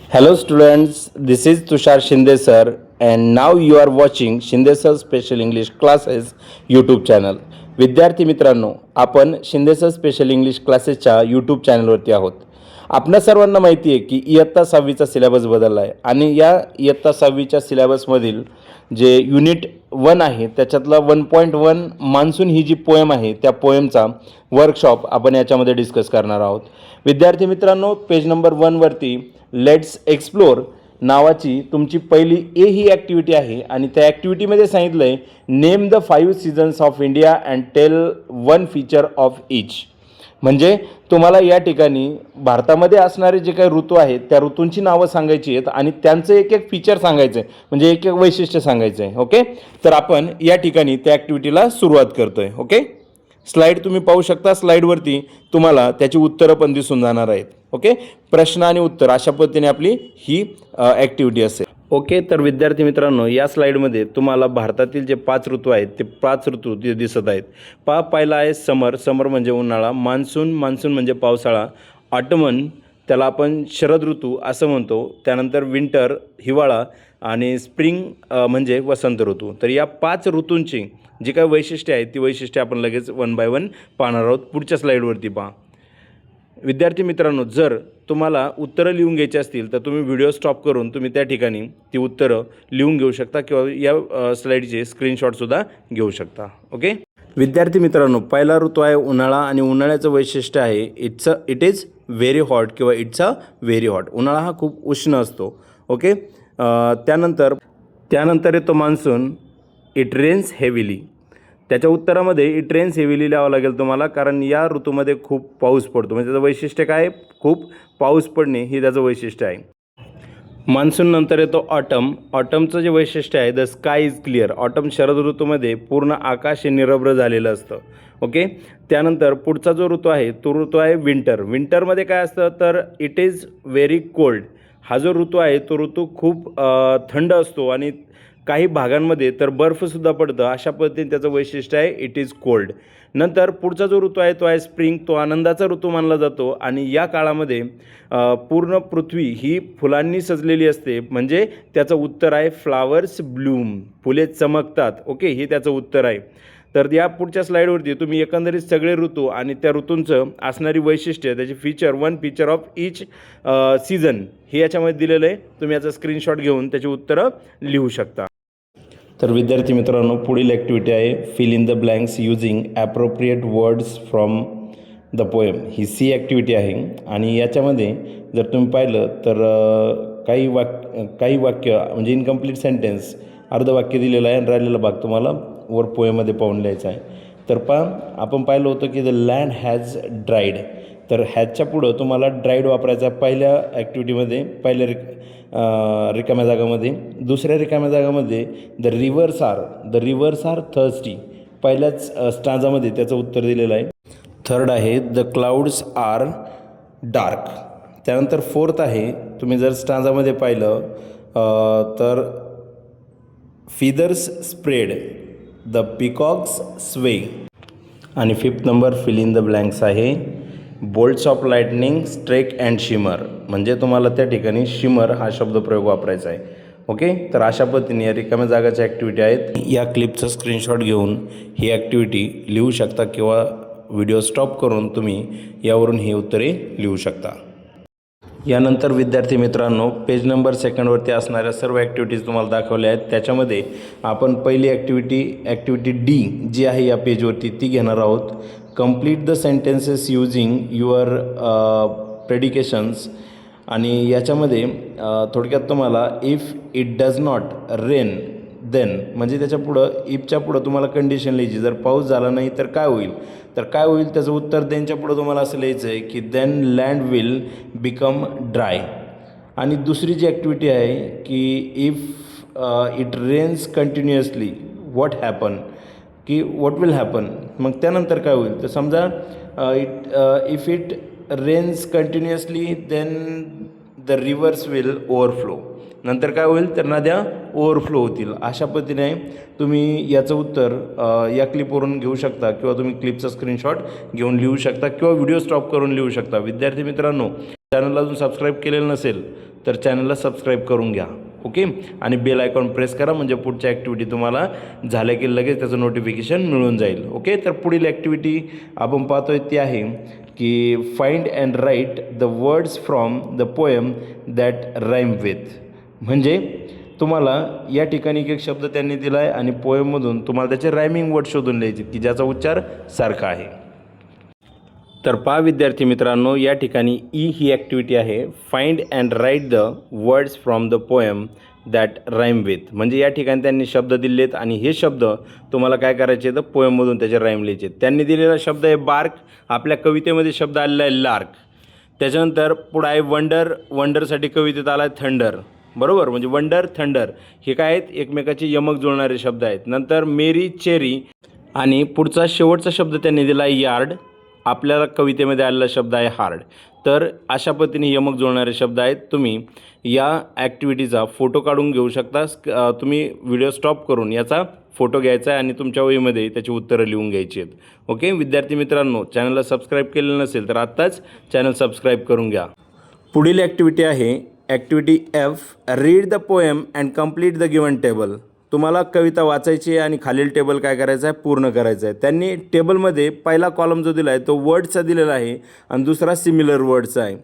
Hello students, this is Tushar Shinde sir and now you are watching Shinde sir Special English Classes YouTube channel. विद्यार्थी मित्रांनो, आपण Shinde sir special English क्लासेसच्या YouTube चॅनलवरती आहोत. आपणा सर्वांना माहिती आहे की इयत्ता 6वीचा सिलेबस बदलला आहे आणि या इयत्ता 6वीच्या सिलेबसमधील जे युनिट 1 आहे त्याच्यातला 1.1 मान्सून ही जी पोएम आहे त्या पोएमचा वर्कशॉप आपण याच्यामध्ये डिस्कस करणार आहोत. विद्यार्थी मित्रांनो, पेज नंबर 1 वरती लेट्स एक्सप्लोर नावाची तुमची पहिली ए ही ॲक्टिव्हिटी आहे आणि त्या ॲक्टिव्हिटीमध्ये सांगितलं आहे name the 5 seasons of India and tell 1 feature of each. म्हणजे तुम्हाला या ठिकाणी भारतामध्ये असणारे जे काही ऋतू आहेत त्या ऋतूंची नावं सांगायची आहेत आणि त्यांचं एक एक फीचर सांगायचं आहे, म्हणजे एक एक वैशिष्ट्य सांगायचं आहे. ओके, तर आपण या ठिकाणी त्या ॲक्टिव्हिटीला सुरुवात करतोय. ओके, स्लाईड तुम्ही पाहू शकता. स्लाईडवरती तुम्हाला त्याची उत्तरं पण दिसून जाणार आहेत. ओके, प्रश्न आणि उत्तर अशा पद्धतीने आपली ही ॲक्टिव्हिटी असेल. ओके, तर विद्यार्थी मित्रांनो, या स्लाईडमध्ये तुम्हाला भारतातील जे 5 ऋतू आहेत ते 5 ऋतू ते दिसत आहेत. पहिला आहे समर. समर म्हणजे उन्हाळा. मान्सून. मान्सून म्हणजे पावसाळा. ऑटमन, त्याला आपण शरद ऋतू असं म्हणतो. त्यानंतर विंटर, हिवाळा आणि स्प्रिंग म्हणजे वसंत ऋतू. तर या 5 ऋतूंची जी काही वैशिष्ट्ये आहेत ती वैशिष्ट्ये आपण लगेच 1 बाय 1 पाहणार आहोत. पुढच्या स्लाईडवरती पहा. विद्यार्थी मित्रांनो, जर तुम्हाला उत्तरं लिहून घ्यायची असतील तर तुम्ही व्हिडिओ स्टॉप करून तुम्ही त्या ठिकाणी ती उत्तरं लिहून घेऊ शकता किंवा या स्लाईडचे स्क्रीनशॉटसुद्धा घेऊ शकता. ओके, विद्यार्थी मित्रांनो, पहिला ऋतू आहे उन्हाळा आणि उन्हाळ्याचं वैशिष्ट्य आहे इट इज व्हेरी हॉट किंवा इट्स अ व्हेरी हॉट. उन्हाळा हा खूप उष्ण असतो. ओके, त्यानंतर येतो मान्सून. It rains heavily. त्याच्या उत्तरामध्ये इट रेन्स हेविली लावावं लागेल तुम्हाला, कारण या ऋतूमध्ये खूप पाऊस पडतो. म्हणजे त्याचं वैशिष्ट्य काय? खूप पाऊस पडणे ही त्याचं वैशिष्ट्य आहे. मान्सून नंतर येतो ऑटम. ऑटमचं जे वैशिष्ट्य आहे the sky is clear. Autumn Sharad ऋतूमध्ये पूर्ण आकाश हे निरभ्र झालेलं असतं. ओके, त्यानंतर पुढचा जो ऋतू आहे तो ऋतू आहे विंटर. विंटरमध्ये काय असतं तर इट इज व्हेरी कोल्ड. हा जो ऋतू आहे तो ऋतू खूप थंड असतो आणि काही भागांमध्ये तर बर्फसुद्धा पडतं. अशा पद्धतीने त्याचं वैशिष्ट्य आहे इट इज कोल्ड. नंतर पुढचा जो ऋतू आहे तो आहे स्प्रिंग. तो आनंदाचा ऋतू मानला जातो आणि या काळामध्ये पूर्ण पृथ्वी ही फुलांनी सजलेली असते. म्हणजे त्याचं उत्तर आहे फ्लावर्स ब्लूम. फुले चमकतात. ओके, हे त्याचं उत्तर आहे. तर या पुढच्या स्लाईडवरती तुम्ही एकंदरीत सगळे ऋतू आणि त्या ऋतूंचं असणारी वैशिष्ट्य, त्याचे feature, 1 feature of each season हे याच्यामध्ये दिलेलं आहे. तुम्ही याचा स्क्रीनशॉट घेऊन त्याची उत्तरं लिहू शकता. तर विद्यार्थी मित्रांनो, पुढील ॲक्टिव्हिटी आहे fill in the blanks using appropriate words from the poem. ही सी ॲक्टिव्हिटी आहे आणि याच्यामध्ये जर तुम्ही पाहिलं तर काही वाक्य म्हणजे इनकम्प्लीट सेंटेन्स अर्धवाक्य दिलेलं आहे आणि राहिलेला भाग तुम्हाला वर पोएममध्ये पाहून लिहायचा आहे. तर आपण पाहिलं होतं की द लँड हॅज ड्राईड. तर ह्याच्या पुढं तुम्हाला ड्राईड वापरायचा पहिल्या ॲक्टिव्हिटीमध्ये, पहिल्या रिकाम्या जागामध्ये. दुसऱ्या रिकाम्या जागामध्ये द रिव्हर्स आर थर्स्टी. पहिल्याच स्टांजामध्ये त्याचं उत्तर दिलेलं आहे. थर्ड आहे द क्लाउड्स आर डार्क. त्यानंतर फोर्थ आहे, तुम्ही जर स्टांजामध्ये पाहिलं तर feathers spread, the peacocks sway. आणि fifth number fill in the blanks आहे bolts of lightning streak and shimmer. म्हणजे तुम्हाला त्या ठिकाणी शिमर हा शब्दप्रयोग वापरायचा आहे. ओके, तर अशा पद्धतीने या रिकाम्या जागाच्या ॲक्टिव्हिटी आहेत. या क्लिपचा स्क्रीनशॉट घेऊन ही ॲक्टिव्हिटी लिहू शकता किंवा व्हिडिओ स्टॉप करून तुम्ही यावरून ही उत्तरे लिहू शकता. यानंतर विद्यार्थी मित्रांनो, पेज नंबर 2वरती असणाऱ्या सर्व ॲक्टिव्हिटीज तुम्हाला दाखवल्या आहेत. त्याच्यामध्ये आपण पहिली ॲक्टिव्हिटी डी जी आहे या पेजवरती ती घेणार आहोत. Complete the sentences using your predictions. आणि याच्यामध्ये थोडक्यात तुम्हाला if it does not rain then, म्हणजे त्याच्या पुढं इफच्या पुढं तुम्हाला कंडिशन लिहायची. जर पाऊस झाला नाही तर काय होईल, त्याचं उत्तर देनच्या पुढं तुम्हाला असं लिहायचं आहे की then land will become dry. आणि दुसरी जी ॲक्टिव्हिटी आहे की if it rains continuously what happen, की व्हॉट विल हॅपन. मग त्यानंतर काय होईल तर समजा if it rains continuously then the rivers will overflow. नंतर काय होईल तर नद्या ओव्हरफ्लो होतील. अशा पद्धतीने तुम्ही याचं उत्तर या क्लिपवरून घेऊ शकता किंवा तुम्ही क्लिपचा स्क्रीनशॉट घेऊन लिहू शकता किंवा व्हिडिओ स्टॉप करून लिहू शकता. विद्यार्थी मित्रांनो, चॅनलला अजून सबस्क्राईब केलेलं नसेल तर चॅनलला सबस्क्राईब करून घ्या. ओके, आणि बेल आयकॉन प्रेस करा म्हणजे पुढच्या ॲक्टिव्हिटी तुम्हाला झाल्या की लगेच त्याचं नोटिफिकेशन मिळून जाईल. ओके, तर पुढील ॲक्टिव्हिटी आपण पाहतोय ती आहे की find and write the words from the poem that rhyme with. म्हणजे तुम्हाला या ठिकाणी एक शब्द त्यांनी दिला आहे आणि पोएममधून तुम्हाला त्याचे रायमिंग वर्ड शोधून लिहायचे की ज्याचा उच्चार सारखा आहे. तर पहा विद्यार्थी मित्रांनो, या ठिकाणी ही ॲक्टिव्हिटी आहे find and write the words from the poem that rhyme with. म्हणजे या ठिकाणी त्यांनी शब्द दिले आहेत आणि हे शब्द तुम्हाला काय करायचे तर पोएममधून त्याचे राईम लिहायचे. त्यांनी दिलेला शब्द आहे बार्क, आपल्या कवितेमध्ये शब्द आलेला आहे लार्क. त्याच्यानंतर पुढं आहे वंडर, वंडरसाठी कवितेत आला आहे थंडर. बरोबर, म्हणजे वंडर थंडर हे काय आहेत एकमेकाचे यमक जुळणारे शब्द आहेत. नंतर मेरी चेरी आणि पुढचा शेवटचा शब्द त्यांनी दिला आहे यार्ड, आपल्याला कवितेमध्ये आलेला शब्द आहे हार्ड. तर अशा पद्धतीने यमक जुळणारे शब्द आहेत. तुम्ही या ॲक्टिव्हिटीचा फोटो काढून घेऊ शकता. तुम्ही व्हिडिओ स्टॉप करून याचा फोटो घ्यायचा आहे आणि तुमच्या वहीमध्ये त्याची उत्तरं लिहून घ्यायची आहेत. ओके विद्यार्थी मित्रांनो, चॅनलला सबस्क्राईब केलेलं नसेल तर आत्ताच चॅनल सबस्क्राईब करून घ्या. पुढील ॲक्टिव्हिटी आहे activity F, read the poem and complete the given table. तुम्हाला कविता वाचायची आहे आणि खालील टेबल काय करायचं आहे पूर्ण करायचं आहे. त्यांनी टेबलमध्ये पहिला कॉलम जो दिला आहे तो वर्ड्सचा दिलेला आहे आणि दुसरा सिमिलर वर्ड्सचा आहे.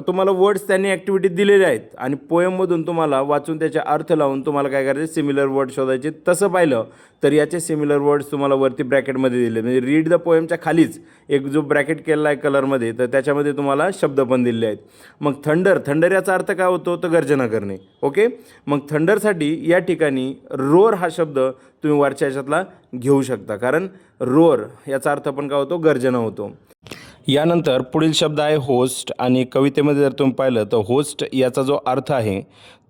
तुम्हाला वर्ड्स त्यांनी ॲक्टिव्हिटीत दिलेले आहेत आणि पोएममधून तुम्हाला वाचून त्याचे अर्थ लावून तुम्हाला काय करायचे सिमिलर वर्ड शोधायचे. तसं पाहिलं तर याचे सिमिलर वर्ड्स तुम्हाला वरती ब्रॅकेटमध्ये दिले, म्हणजे रीड द पोएमच्या खालीच एक जो ब्रॅकेट केलेला आहे कलरमध्ये तर त्याच्यामध्ये तुम्हाला शब्द पण दिले आहेत. मग थंडर, थंडर याचा अर्थ काय होतो तर गर्जना करणे. ओके, मग थंडरसाठी या ठिकाणी रोअर हा शब्द तुम्ही वरच्या ह्याच्यातला घेऊ शकता, कारण रोअर याचा अर्थ पण काय होतो गर्जना होतो. यानंतर पुढील शब्द आहे होस्ट आणि कवितेमध्ये जर तुम्ही पाहिलं तर होस्ट याचा जो अर्थ आहे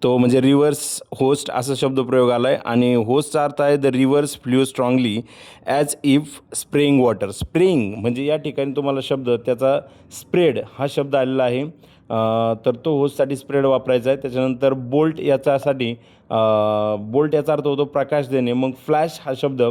तो म्हणजे रिव्हर्स होस्ट असा शब्दप्रयोग आला आहे आणि होस्टचा अर्थ आहे the rivers flew strongly as if spraying water. Spraying म्हणजे या ठिकाणी तुम्हाला शब्द त्याचा स्प्रेड हा शब्द आलेला आहे. तर तो होस्टसाठी स्प्रेड वापरायचा आहे. त्याच्यानंतर बोल्ट याच्यासाठी बोल्ट याचा अर्थ होतो प्रकाश देणे. मग फ्लॅश हा शब्द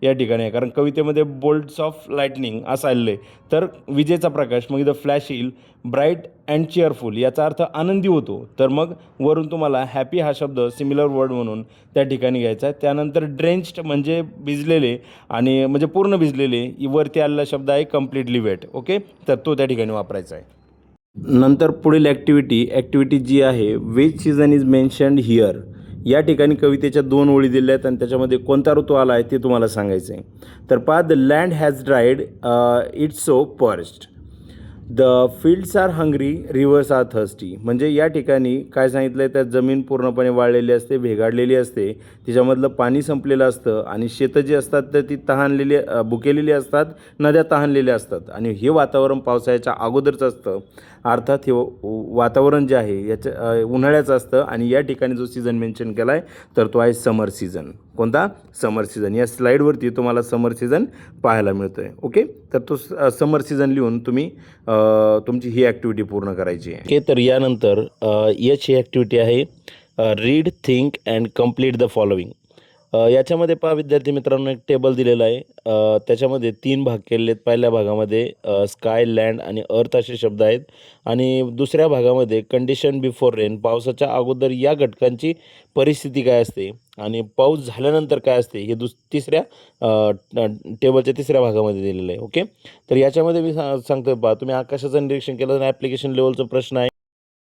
या ठिकाणी आहे कारण कवितेमध्ये बोल्ट्स ऑफ लाईटनिंग असं आलेलं आहे तर विजेचा प्रकाश. मग इथं फ्लॅश येईल. ब्राईट अँड चेअरफुल याचा अर्थ आनंदी होतो तर मग वरून तुम्हाला हॅपी हा शब्द सिमिलर वर्ड म्हणून त्या ठिकाणी घ्यायचा आहे. त्यानंतर ड्रेंच्ड म्हणजे भिजलेले आणि म्हणजे पूर्ण भिजलेले वरती आलेला शब्द आहे कम्प्लिटली वेट. ओके, तर तो त्या ठिकाणी वापरायचा आहे. नंतर पुढील ॲक्टिव्हिटी जी आहे which season is mentioned here. या ठिकाणी कवितेच्या 2 ओळी दिल्या आहेत आणि त्याच्यामध्ये कोणता ऋतू आला आहे ते तुम्हाला सांगायचं आहे. तर पहा, the land has dried it's so parched, the fields are hungry, rivers are thirsty. म्हणजे या ठिकाणी काय सांगितलं आहे तर जमीन पूर्णपणे वाळलेली असते, भेगाडलेली असते, तिच्यामधलं पाणी संपलेलं असतं आणि शेतं जी असतात तर ती तहानलेली भुकेलेली असतात, नद्या तहानलेल्या असतात आणि हे वातावरण पावसाळ्याच्या अगोदरचं असतं. अर्थात हे वातावरण जे आहे याच्या उन्हाळ्याचं असतं आणि या ठिकाणी जो सीझन मेन्शन केला आहे तर तो आहे समर सीझन. कोणता? समर सीझन. या स्लाईडवरती तुम्हाला समर सीझन पाहायला मिळतो आहे. ओके, तर तो समर सीझन लिहून तुम्ही तुमची ही ॲक्टिव्हिटी पूर्ण करायची आहे. ओके, तर यानंतर याची ॲक्टिव्हिटी आहे read, think and complete the following. याच्यामध्ये पहा विद्यार्थी मित्रांनो एक टेबल दिलेला आहे. त्याच्यामध्ये 3 भाग केलेले आहेत. पहिल्या भागामध्ये स्काय, लँड आणि अर्थ असे शब्द आहेत आणि दुसऱ्या भागामध्ये कंडिशन बिफोर रेन, पावसाच्या अगोदर या घटकांची परिस्थिती काय असते आणि पाऊस झाल्यानंतर काय असते हे तिसऱ्या टेबलच्या तिसऱ्या भागामध्ये दिलेलं आहे. ओके, तर याच्यामध्ये मी सांगतो पहा, तुम्ही आकाशाचं निरीक्षण केलं तर ॲप्लिकेशन लेवलचा प्रश्न आहे.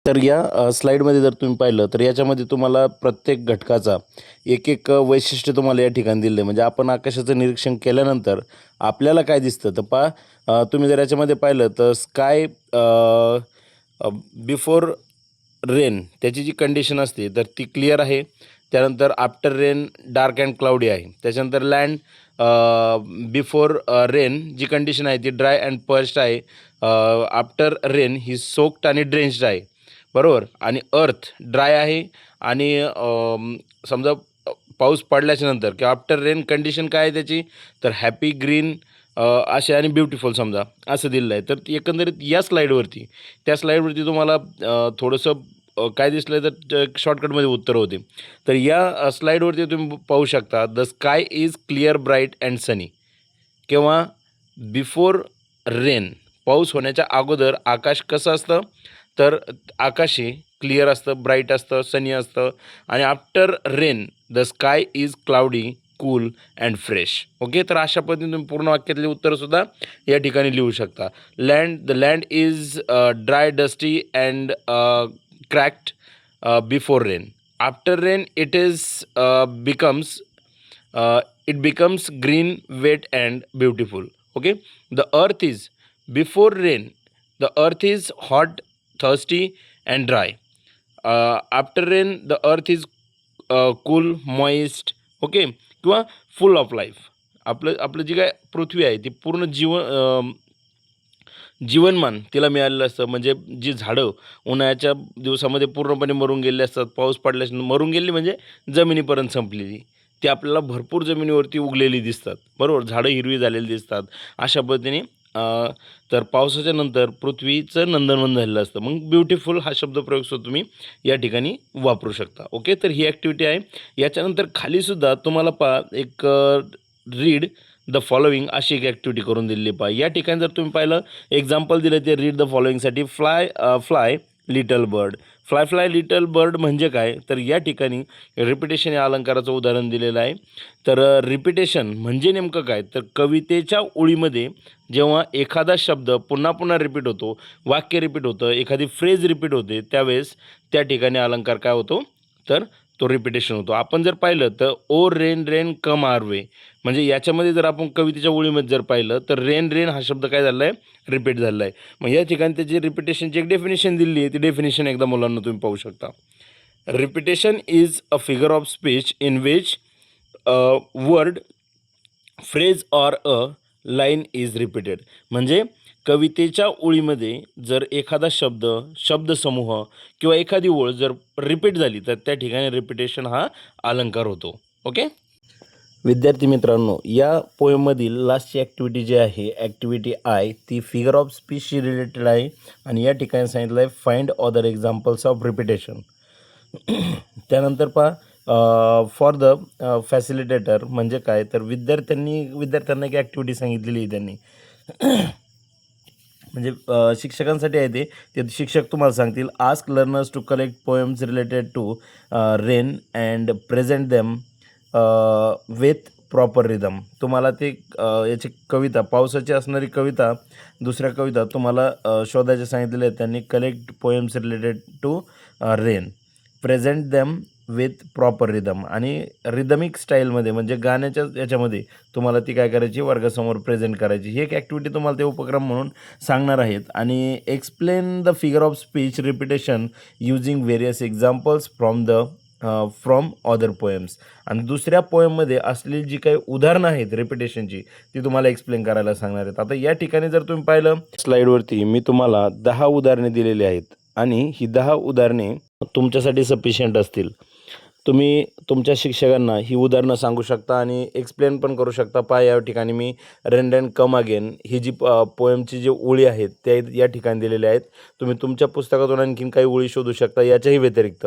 तर या स्लाईडमध्ये जर तुम्ही पाहिलं तर याच्यामध्ये तुम्हाला प्रत्येक घटकाचा एक वैशिष्ट्य तुम्हाला या ठिकाणी दिलं आहे. म्हणजे आपण आकाशाचं निरीक्षण केल्यानंतर आपल्याला काय दिसतं तर पहा, तुम्ही जर याच्यामध्ये पाहिलं तर स्काय बिफोर रेन त्याची जी कंडिशन असते तर ती क्लिअर आहे. त्यानंतर after rain dark and cloudy आहे. त्याच्यानंतर लँड बिफोर रेन जी कंडिशन आहे ती ड्राय अँड पर्स्ड आहे. आफ्टर रेन ही सोक्ड आणि ड्रेंच्ड आहे. बरोबर, आणि अर्थ ड्राय आहे आणि समजा पाऊस पडल्याच्या नंतर किंवा आफ्टर रेन कंडिशन काय आहे त्याची तर हॅपी, ग्रीन असे आणि ब्युटिफुल समजा असं दिलेलं आहे. तर एकंदरीत या स्लाईडवरती तुम्हाला थोडंसं काय दिसलं तर शॉर्टकटमध्ये उत्तर होते. तर या स्लाईडवरती तुम्ही पाहू शकता the sky is clear, bright and sunny. किंवा बिफोर रेन पाऊस होण्याच्या अगोदर आकाश कसं असतं तर आकाश हे क्लिअर असतं, ब्राईट असतं, सनी असतं आणि after rain the sky is cloudy, cool and fresh. Okay, तर अशा पद्धतीने तुम्ही पूर्ण वाक्यातली उत्तरंसुद्धा या ठिकाणी लिहू शकता. The land is dry, dusty and cracked before rain. After rain becomes it becomes green, wet and beautiful. Okay, the earth is before rain, the earth is hot, thirsty and dry. After rain the earth is cool, moist. Okay, किंवा full of life. आपलं आपलं जी काय पृथ्वी आहे ती पूर्ण जीवनमान तिला मिळालेलं असतं. म्हणजे जी झाडं उन्हाळ्याच्या दिवसामध्ये पूर्णपणे मरून गेलेली असतात, पाऊस पडल्यास मरून गेली म्हणजे जमिनीपर्यंत संपलेली. ती आपल्याला भरपूर जमिनीवरती उगलेली दिसतात, बरोबर. झाडं हिरवी झालेली दिसतात. अशा पद्धतीने तर पावसाच्या नंतर पृथ्वीचं नंदनवन झालेलं असतं. मग ब्युटिफुल हा शब्दप्रयोगसुद्धा तुम्ही या ठिकाणी वापरू शकता. ओके, तर ही ॲक्टिव्हिटी आहे. याच्यानंतर खालीसुद्धा तुम्हाला एक रीड द फॉलोइंग अशी एक ॲक्टिव्हिटी करून दिलेली पहा. या ठिकाणी जर तुम्ही पाहिलं एक्झाम्पल दिलं ते रीड द फॉलोइंगसाठी. Fly little bird. Fly little bird म्हणजे काय, तर या ठिकाणी रिपिटेशन या अलंकाराचं उदाहरण दिलेलं आहे. तर रिपिटेशन म्हणजे नेमकं काय, तर कवितेच्या ओळीमध्ये जेव्हा एखादा शब्द पुन्हा पुन्हा रिपीट होतो, वाक्य रिपीट होतं, एखादी फ्रेज रिपीट होते, त्यावेळेस त्या ठिकाणी अलंकार काय होतो, तर तो रिपिटेशन होतो. आपण जर पाहिलं तर ओ रेन रेन कम आर वे, म्हणजे याच्यामध्ये जर आपण कवितेच्या ओळीमध्ये जर पाहिलं तर रेन रेन हा शब्द काय झाला आहे, रिपीट झालेला आहे. मग या ठिकाणी त्याची रिपिटेशनची एक डेफिनेशन दिली आहे. ती डेफिनेशन एकदा मुलांना तुम्ही पाहू शकता. Repetition is a figure of speech in which word, phrase or a line is repeated. म्हणजे कवितेच्या ओळीमध्ये जर एखादा शब्द, शब्दसमूह किंवा एखादी ओळ जर रिपीट झाली तर त्या ठिकाणी रिपिटेशन हा अलंकार होतो. ओके, विद्यार्थी मित्रांनो, या पोएममधील लास्टची ॲक्टिव्हिटी जी आहे, ॲक्टिव्हिटी आय, ती फिगर ऑफ स्पीचशी रिलेटेड आहे आणि या ठिकाणी सांगितलं आहे find other examples of repetition. त्यानंतर फॉर द फॅसिलिटेटर म्हणजे काय, तर विद्यार्थ्यांना एक ॲक्टिव्हिटी सांगितलेली आहे त्यांनी. म्हणजे शिक्षकांसाठी आहे ते शिक्षक तुम्हाला सांगतील ask learners to collect poems related to rain and present them with proper rhythm. तुम्हाला ते याची कविता, पावसाची असणारी कविता, दुसऱ्या कविता तुम्हाला शोधायचे सांगितलेले आहेत त्यांनी. Collect poems related to rain, present them with proper rhythm आणि रिदमिक स्टाईलमध्ये म्हणजे गाण्याच्या याच्यामध्ये तुम्हाला ती काय करायची, वर्गासमोर प्रेझेंट करायची. ही एक ॲक्टिव्हिटी तुम्हाला ते उपक्रम म्हणून सांगणार आहेत. आणि explain the figure of speech repetition using various examples from other poems. आणि दुसऱ्या पोएममध्ये असलेली जी काही उदाहरणं आहेत रिपिटेशनची ती तुम्हाला एक्सप्लेन करायला सांगणार आहेत. आता या ठिकाणी जर तुम्ही पाहिलं स्लाईडवरती मी तुम्हाला 10 उदाहरणे दिलेली आहेत आणि ही 10 उदाहरणे तुमच्यासाठी सफिशियंट असतील. तुम्ही तुमच्या शिक्षकांना ही उदाहरणं सांगू शकता आणि एक्सप्लेन पण करू शकता. या ठिकाणी मी रेन रेन कम अगेन ही जी पोएमची जी ओळी आहेत त्या या ठिकाणी दिलेल्या आहेत. तुम्ही तुमच्या पुस्तकातून आणखीन काही ओळी शोधू शकता. याच्याही व्यतिरिक्त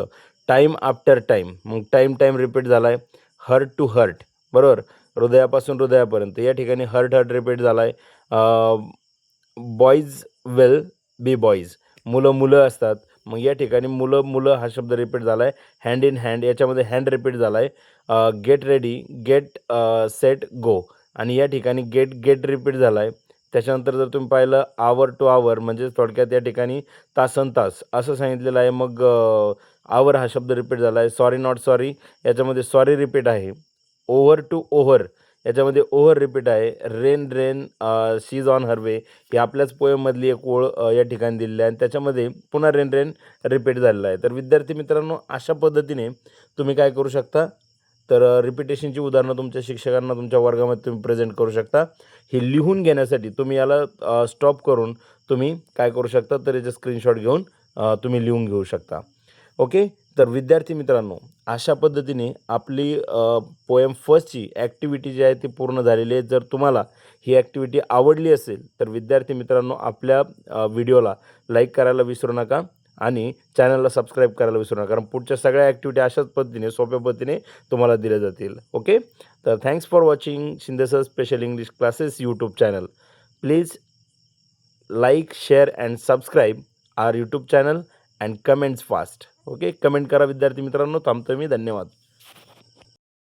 टाईम आफ्टर टाईम, मग टाईम रिपीट झाला आहे. हर्ट टू हर्ट, बरोबर, हृदयापासून हृदयापर्यंत. या ठिकाणी हर्ट रिपीट झाला आहे. बॉईज विल बी बॉईज, मुलं असतात. मग या ठिकाणी मुलं हा शब्द रिपीट झाला आहे. हँड इन हँड, याच्यामध्ये हँड रिपीट झाला आहे. Get ready, get set go, आणि या ठिकाणी गेट रिपीट झाला आहे. त्याच्यानंतर जर तुम्ही पाहिलं आवर टू आवर, म्हणजे थोडक्यात या ठिकाणी तासनतास असं सांगितलेलं आहे. मग आवर हा शब्द रिपीट झाला आहे. सॉरी नॉट सॉरी, याच्यामध्ये सॉरी रिपीट आहे. ओव्हर टू ओव्हर, याच्यामध्ये ओव्हर रिपीट आहे. Rain rain she is on her way, ही आपल्याच पोएममधली एक ओळ या ठिकाणी दिलेली आहे आणि त्याच्यामध्ये पुन्हा रेन रेन रिपीट झालेला आहे. तर विद्यार्थी मित्रांनो, अशा पद्धतीने तुम्ही काय करू शकता, तर रिपिटेशनची उदाहरणं तुमच्या शिक्षकांना तुमच्या वर्गामध्ये तुम्ही प्रेझेंट करू शकता. हे लिहून घेण्यासाठी तुम्ही याला स्टॉप करून तुम्ही काय करू शकता, तर याचे स्क्रीनशॉट घेऊन तुम्ही लिहून घेऊ शकता. ओके, तर विद्यार्थी मित्रांनो, अशा पद्धतीने आपली पोएम फर्स्टची ॲक्टिव्हिटी जी आहे ती पूर्ण झालेली आहे. जर तुम्हाला ही ॲक्टिव्हिटी आवडली असेल तर विद्यार्थी मित्रांनो, आपल्या व्हिडिओला लाईक करायला विसरू नका आणि चॅनलला सबस्क्राईब करायला विसरू नका, कारण पुढच्या सगळ्या ॲक्टिव्हिटी अशाच पद्धतीने सोप्या पद्धतीने तुम्हाला दिल्या जातील. ओके, तर thanks for watching Shinde sir special English classes YouTube channel. Please like, share and subscribe our YouTube channel and comments fast. Okay, comment करा विद्यार्थी मित्रांनो. थांबतो मी. धन्यवाद.